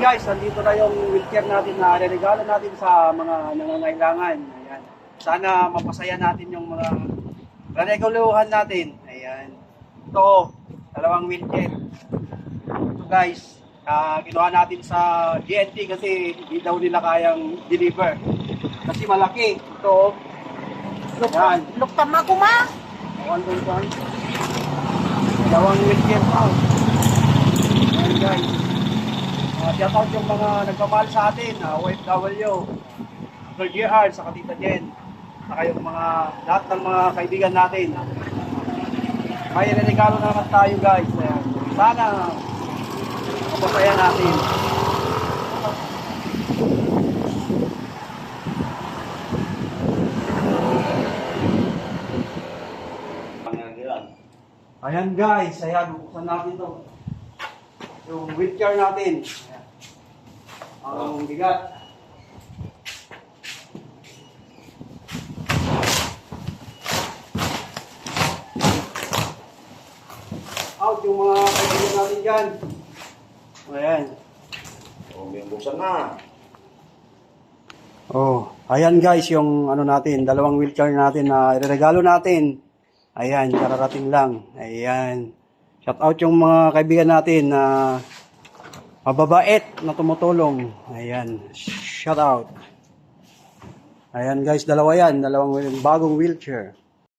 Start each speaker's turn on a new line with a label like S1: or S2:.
S1: guys, nandito na yung wheelchair natin na regalo natin sa mga nangangailangan. Ayan. Sana mapasaya natin yung mga reguluhan natin. Ayan. Ito, dalawang wheelchair. Ito guys, kinuha natin sa GNT kasi hindi daw nila kayang deliver. Kasi malaki. Ito. Ayan.
S2: Luktama ko ma.
S1: Dalawang wheelchair pa. Ayan guys. Shout out yung mga nagmamahal sa atin, OFW, Sir GR, sa Tita Jen, saka yung mga, lahat ng mga kaibigan natin. May regalo naman tayo guys. Ayan. Sana mapasaya natin. Ayan guys, ayan, buksan natin to. Yung wheelchair natin. Ang bigat. Out yung mga kaibigan natin dyan. Ayan.
S3: Buksan na.
S1: Oh, ayan guys yung ano natin, dalawang wheelchair natin na ireregalo natin. Ayan, kararating lang. Ayan. Shout out yung mga kaibigan natin na mababait na tumutulong. Ayan. Shout out. Ayan guys, dalawa yan. Dalawang bagong wheelchair.